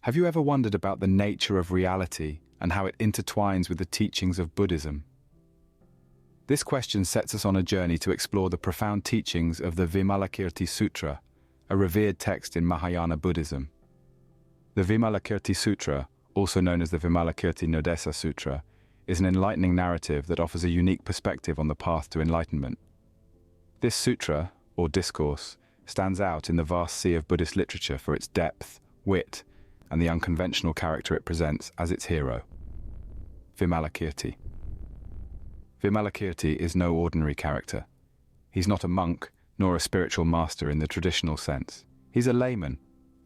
Have you ever wondered about the nature of reality and how it intertwines with the teachings of Buddhism? This question sets us on a journey to explore the profound teachings of the Vimalakirti Sutra, a revered text in Mahayana Buddhism. The Vimalakirti Sutra, also known as the Vimalakirti Sutra, is an enlightening narrative that offers a unique perspective on the path to enlightenment. This sutra, or discourse, stands out in the vast sea of Buddhist literature for its depth, wit, and the unconventional character it presents as its hero. Vimalakirti. Vimalakirti is no ordinary character. He's not a monk, nor a spiritual master in the traditional sense. He's a layman,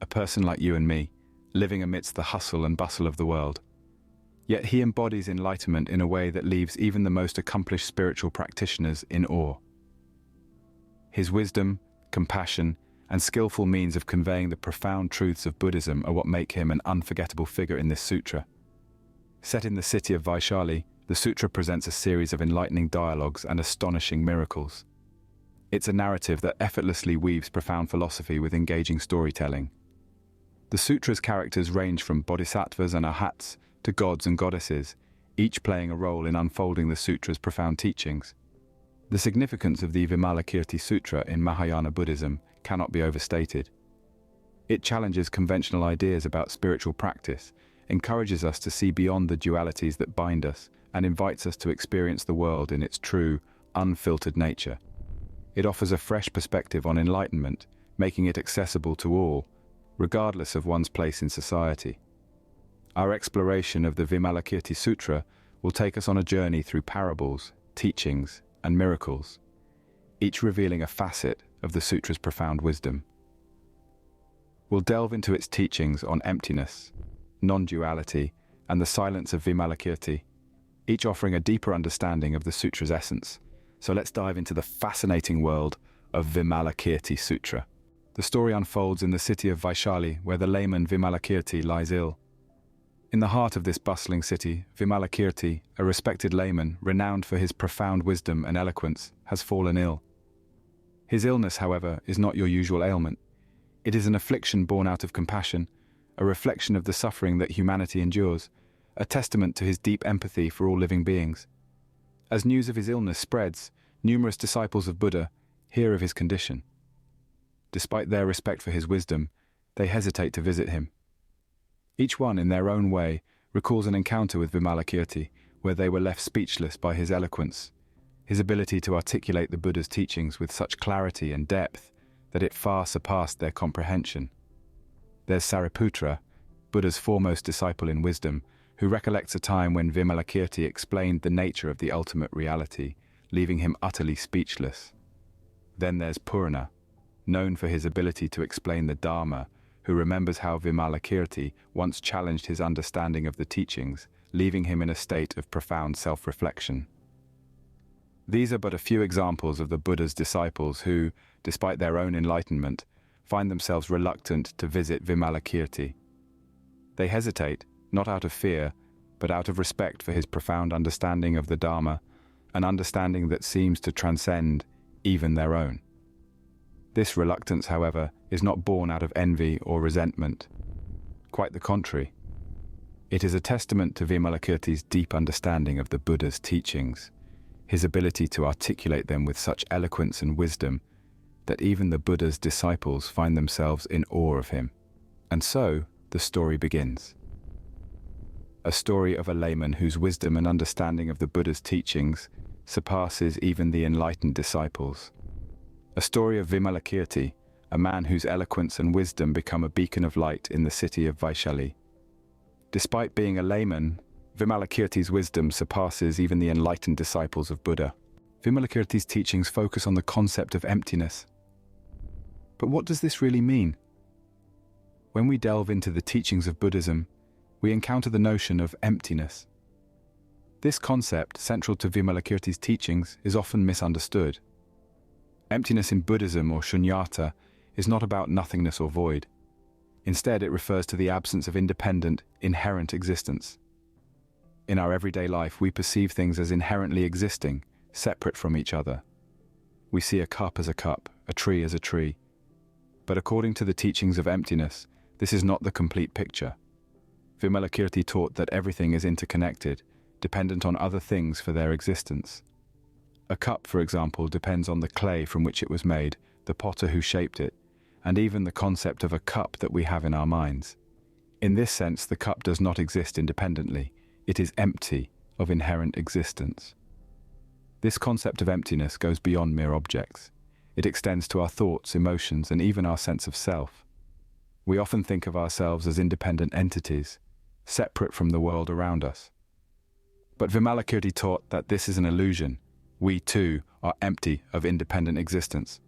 a person like you and me, living amidst the hustle and bustle of the world. Yet he embodies enlightenment in a way that leaves even the most accomplished spiritual practitioners in awe. His wisdom, compassion, and skillful means of conveying the profound truths of Buddhism are what make him an unforgettable figure in this sutra. Set in the city of Vaishali, the sutra presents a series of enlightening dialogues and astonishing miracles. It's a narrative that effortlessly weaves profound philosophy with engaging storytelling. The sutra's characters range from bodhisattvas and arhats to gods and goddesses, each playing a role in unfolding the sutra's profound teachings. The significance of the Vimalakirti Sutra in Mahayana Buddhism cannot be overstated. It challenges conventional ideas about spiritual practice, encourages us to see beyond the dualities that bind us, and invites us to experience the world in its true, unfiltered nature. It offers a fresh perspective on enlightenment, making it accessible to all, regardless of one's place in society. Our exploration of the Vimalakirti Sutra will take us on a journey through parables, teachings, and miracles, each revealing a facet of the sutra's profound wisdom. We'll delve into its teachings on emptiness, non-duality, and the silence of Vimalakirti, each offering a deeper understanding of the sutra's essence. So let's dive into the fascinating world of Vimalakirti Sutra. The story unfolds in the city of Vaishali, where the layman Vimalakirti lies ill. In the heart of this bustling city, Vimalakirti, a respected layman, renowned for his profound wisdom and eloquence, has fallen ill. His illness, however, is not your usual ailment. It is an affliction born out of compassion, a reflection of the suffering that humanity endures, a testament to his deep empathy for all living beings. As news of his illness spreads, numerous disciples of Buddha hear of his condition. Despite their respect for his wisdom, they hesitate to visit him. Each one, in their own way, recalls an encounter with Vimalakirti, where they were left speechless by his eloquence, his ability to articulate the Buddha's teachings with such clarity and depth that it far surpassed their comprehension. There's Sariputra, Buddha's foremost disciple in wisdom, who recollects a time when Vimalakirti explained the nature of the ultimate reality, leaving him utterly speechless. Then there's Purna, known for his ability to explain the Dharma, who remembers how Vimalakirti once challenged his understanding of the teachings, leaving him in a state of profound self-reflection. These are but a few examples of the Buddha's disciples who, despite their own enlightenment, find themselves reluctant to visit Vimalakirti. They hesitate, not out of fear, but out of respect for his profound understanding of the Dharma, an understanding that seems to transcend even their own. This reluctance, however, is not born out of envy or resentment. Quite the contrary. It is a testament to Vimalakirti's deep understanding of the Buddha's teachings, his ability to articulate them with such eloquence and wisdom that even the Buddha's disciples find themselves in awe of him. And so, the story begins. A story of a layman whose wisdom and understanding of the Buddha's teachings surpasses even the enlightened disciples. A story of Vimalakirti, a man whose eloquence and wisdom become a beacon of light in the city of Vaishali. Despite being a layman, Vimalakirti's wisdom surpasses even the enlightened disciples of Buddha. Vimalakirti's teachings focus on the concept of emptiness. But what does this really mean? When we delve into the teachings of Buddhism, we encounter the notion of emptiness. This concept, central to Vimalakirti's teachings, is often misunderstood. Emptiness in Buddhism, or shunyata, is not about nothingness or void. Instead, it refers to the absence of independent, inherent existence. In our everyday life, we perceive things as inherently existing, separate from each other. We see a cup as a cup, a tree as a tree. But according to the teachings of emptiness, this is not the complete picture. Vimalakirti taught that everything is interconnected, dependent on other things for their existence. A cup, for example, depends on the clay from which it was made, the potter who shaped it, and even the concept of a cup that we have in our minds. In this sense, the cup does not exist independently. It is empty of inherent existence. This concept of emptiness goes beyond mere objects. It extends to our thoughts, emotions, and even our sense of self. We often think of ourselves as independent entities, separate from the world around us. But Vimalakirti taught that this is an illusion. We, too, are empty of independent existence.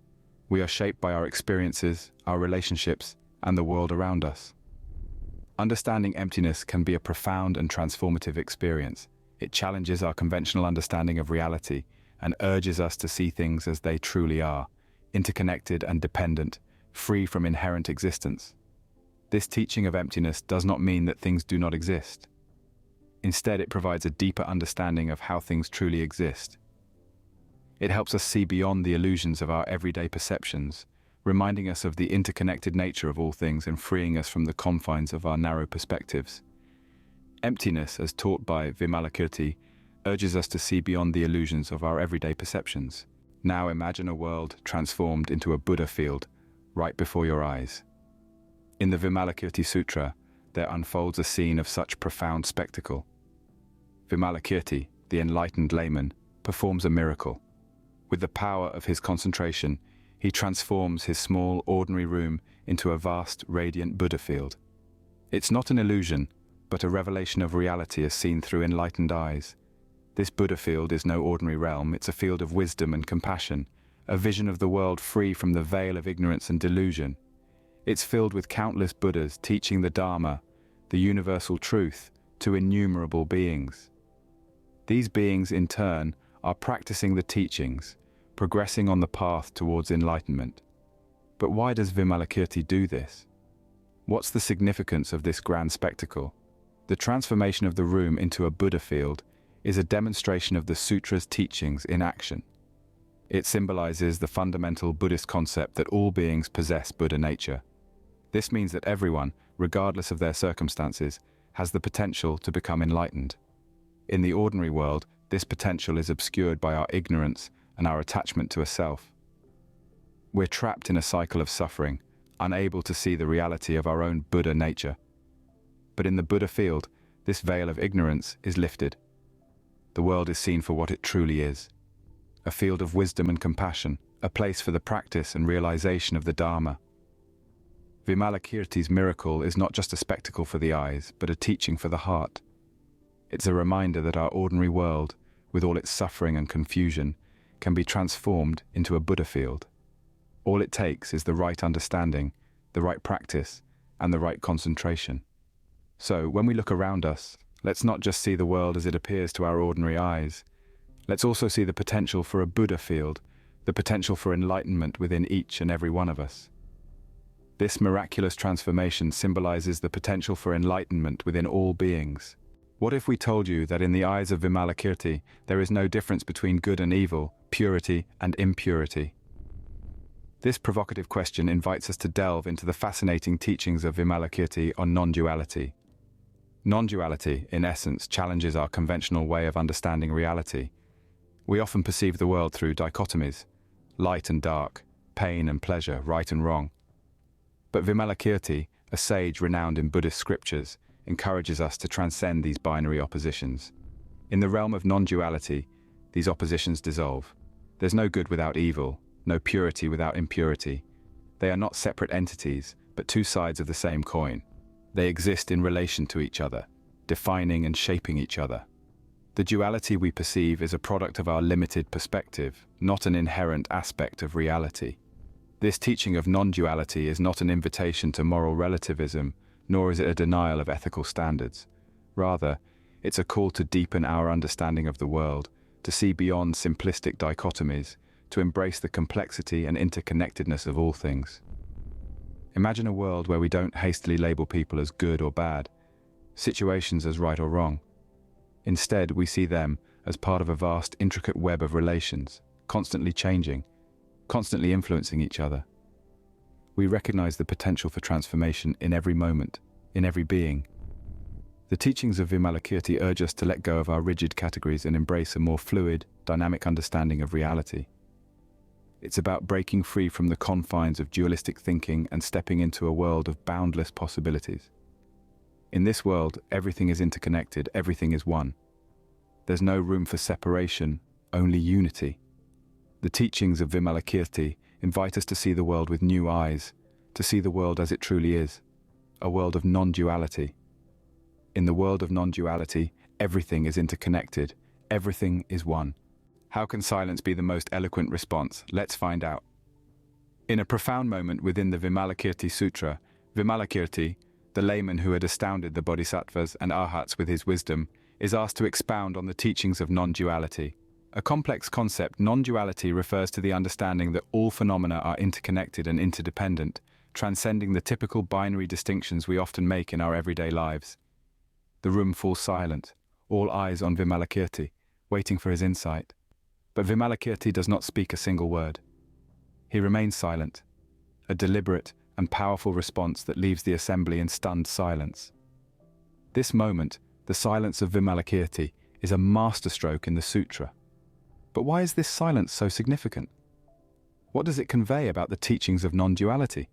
We are shaped by our experiences, our relationships, and the world around us. Understanding emptiness can be a profound and transformative experience. It challenges our conventional understanding of reality and urges us to see things as they truly are, interconnected and dependent, free from inherent existence. This teaching of emptiness does not mean that things do not exist. Instead, it provides a deeper understanding of how things truly exist. It helps us see beyond the illusions of our everyday perceptions, reminding us of the interconnected nature of all things and freeing us from the confines of our narrow perspectives. Emptiness, as taught by Vimalakirti, urges us to see beyond the illusions of our everyday perceptions. Now imagine a world transformed into a Buddha field right before your eyes. In the Vimalakirti Sutra, there unfolds a scene of such profound spectacle. Vimalakirti, the enlightened layman, performs a miracle. With the power of his concentration, he transforms his small, ordinary room into a vast, radiant Buddha field. It's not an illusion, but a revelation of reality as seen through enlightened eyes. This Buddha field is no ordinary realm, it's a field of wisdom and compassion, a vision of the world free from the veil of ignorance and delusion. It's filled with countless Buddhas teaching the Dharma, the universal truth, to innumerable beings. These beings, in turn, are practicing the teachings, progressing on the path towards enlightenment. But why does Vimalakirti do this? What's the significance of this grand spectacle? The transformation of the room into a Buddha field is a demonstration of the sutra's teachings in action. It symbolizes the fundamental Buddhist concept that all beings possess Buddha nature. This means that everyone, regardless of their circumstances, has the potential to become enlightened. In the ordinary world, this potential is obscured by our ignorance and our attachment to a self. We're trapped in a cycle of suffering, unable to see the reality of our own Buddha nature. But in the Buddha field, this veil of ignorance is lifted. The world is seen for what it truly is. A field of wisdom and compassion, a place for the practice and realization of the Dharma. Vimalakirti's miracle is not just a spectacle for the eyes, but a teaching for the heart. It's a reminder that our ordinary world, with all its suffering and confusion, can be transformed into a Buddha field. All it takes is the right understanding, the right practice, and the right concentration. So, when we look around us, let's not just see the world as it appears to our ordinary eyes. Let's also see the potential for a Buddha field, the potential for enlightenment within each and every one of us. This miraculous transformation symbolizes the potential for enlightenment within all beings. What if we told you that in the eyes of Vimalakirti, there is no difference between good and evil, purity and impurity? This provocative question invites us to delve into the fascinating teachings of Vimalakirti on non-duality. Non-duality, in essence, challenges our conventional way of understanding reality. We often perceive the world through dichotomies, light and dark, pain and pleasure, right and wrong. But Vimalakirti, a sage renowned in Buddhist scriptures, encourages us to transcend these binary oppositions. In the realm of non-duality, these oppositions dissolve. There's no good without evil, no purity without impurity. They are not separate entities, but two sides of the same coin. They exist in relation to each other, defining and shaping each other. The duality we perceive is a product of our limited perspective, not an inherent aspect of reality. This teaching of non-duality is not an invitation to moral relativism, nor is it a denial of ethical standards. Rather, it's a call to deepen our understanding of the world, to see beyond simplistic dichotomies, to embrace the complexity and interconnectedness of all things. Imagine a world where we don't hastily label people as good or bad, situations as right or wrong. Instead, we see them as part of a vast, intricate web of relations, constantly changing, constantly influencing each other. We recognize the potential for transformation in every moment, in every being. The teachings of Vimalakirti urge us to let go of our rigid categories and embrace a more fluid, dynamic understanding of reality. It's about breaking free from the confines of dualistic thinking and stepping into a world of boundless possibilities. In this world, everything is interconnected, everything is one. There's no room for separation, only unity. The teachings of Vimalakirti invite us to see the world with new eyes, to see the world as it truly is, a world of non-duality. In the world of non-duality, everything is interconnected, everything is one. How can silence be the most eloquent response? Let's find out. In a profound moment within the Vimalakirti Sutra, Vimalakirti, the layman who had astounded the bodhisattvas and arhats with his wisdom, is asked to expound on the teachings of non-duality. A complex concept, non-duality refers to the understanding that all phenomena are interconnected and interdependent, transcending the typical binary distinctions we often make in our everyday lives. The room falls silent, all eyes on Vimalakirti, waiting for his insight. But Vimalakirti does not speak a single word. He remains silent, a deliberate and powerful response that leaves the assembly in stunned silence. This moment, the silence of Vimalakirti, is a masterstroke in the sutra. But why is this silence so significant? What does it convey about the teachings of non-duality?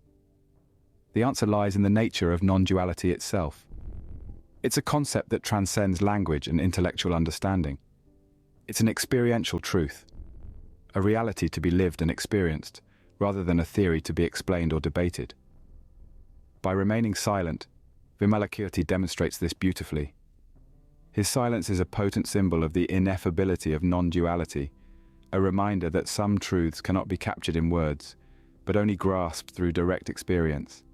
The answer lies in the nature of non-duality itself. It's a concept that transcends language and intellectual understanding. It's an experiential truth, a reality to be lived and experienced, rather than a theory to be explained or debated. By remaining silent, Vimalakirti demonstrates this beautifully. His silence is a potent symbol of the ineffability of non-duality, a reminder that some truths cannot be captured in words, but only grasped through direct experience.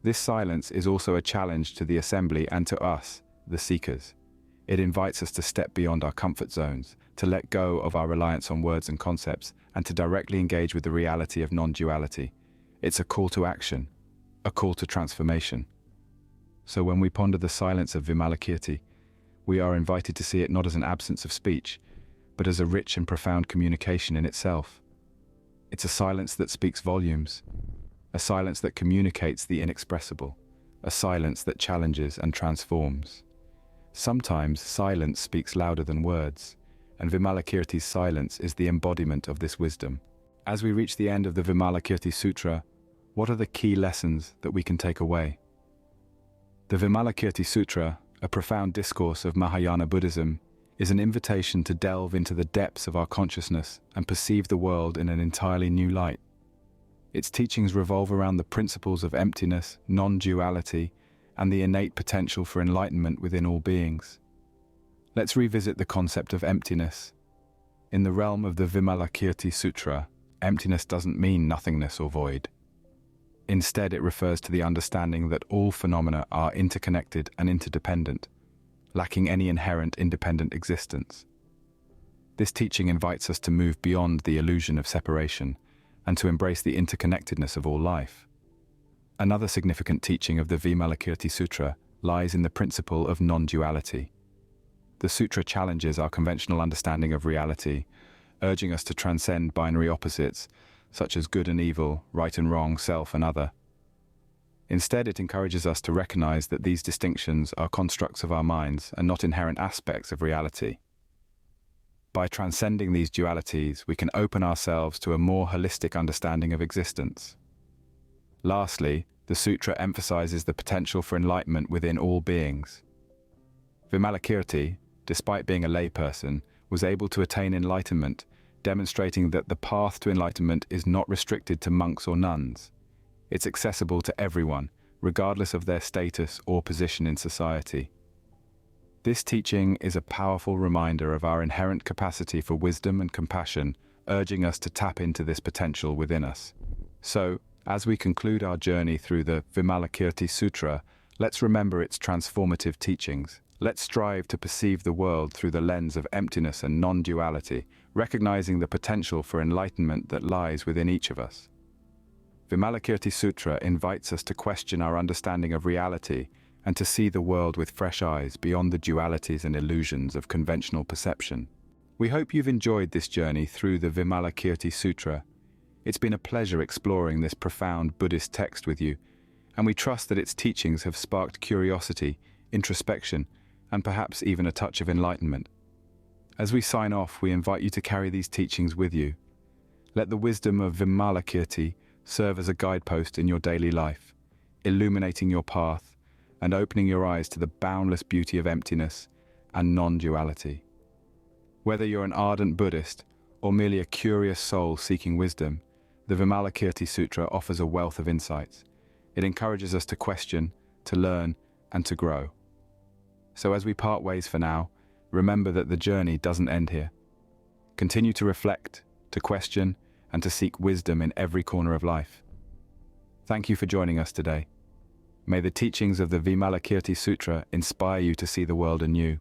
This silence is also a challenge to the assembly and to us, the seekers. It invites us to step beyond our comfort zones, to let go of our reliance on words and concepts, and to directly engage with the reality of non-duality. It's a call to action, a call to transformation. So when we ponder the silence of Vimalakirti, we are invited to see it not as an absence of speech, but as a rich and profound communication in itself. It's a silence that speaks volumes, a silence that communicates the inexpressible, a silence that challenges and transforms. Sometimes silence speaks louder than words, and Vimalakirti's silence is the embodiment of this wisdom. As we reach the end of the Vimalakirti Sutra, what are the key lessons that we can take away? The Vimalakirti Sutra, a profound discourse of Mahayana Buddhism, is an invitation to delve into the depths of our consciousness and perceive the world in an entirely new light. Its teachings revolve around the principles of emptiness, non-duality, and the innate potential for enlightenment within all beings. Let's revisit the concept of emptiness. In the realm of the Vimalakirti Sutra, emptiness doesn't mean nothingness or void. Instead, it refers to the understanding that all phenomena are interconnected and interdependent, lacking any inherent independent existence. This teaching invites us to move beyond the illusion of separation and to embrace the interconnectedness of all life. Another significant teaching of the Vimalakirti Sutra lies in the principle of non-duality. The sutra challenges our conventional understanding of reality, urging us to transcend binary opposites, such as good and evil, right and wrong, self and other. Instead, it encourages us to recognize that these distinctions are constructs of our minds and not inherent aspects of reality. By transcending these dualities, we can open ourselves to a more holistic understanding of existence. Lastly, the sutra emphasizes the potential for enlightenment within all beings. Vimalakirti, despite being a layperson, was able to attain enlightenment, demonstrating that the path to enlightenment is not restricted to monks or nuns. It's accessible to everyone, regardless of their status or position in society. This teaching is a powerful reminder of our inherent capacity for wisdom and compassion, urging us to tap into this potential within us. So, as we conclude our journey through the Vimalakirti Sutra, let's remember its transformative teachings. Let's strive to perceive the world through the lens of emptiness and non-duality, recognizing the potential for enlightenment that lies within each of us. Vimalakirti Sutra invites us to question our understanding of reality and to see the world with fresh eyes beyond the dualities and illusions of conventional perception. We hope you've enjoyed this journey through the Vimalakirti Sutra. It's been a pleasure exploring this profound Buddhist text with you, and we trust that its teachings have sparked curiosity, introspection, and perhaps even a touch of enlightenment. As we sign off, we invite you to carry these teachings with you. Let the wisdom of Vimalakirti serve as a guidepost in your daily life, illuminating your path and opening your eyes to the boundless beauty of emptiness and non-duality. Whether you're an ardent Buddhist or merely a curious soul seeking wisdom, the Vimalakirti Sutra offers a wealth of insights. It encourages us to question, to learn, and to grow. So as we part ways for now, remember that the journey doesn't end here. Continue to reflect, to question, and to seek wisdom in every corner of life. Thank you for joining us today. May the teachings of the Vimalakirti Sutra inspire you to see the world anew.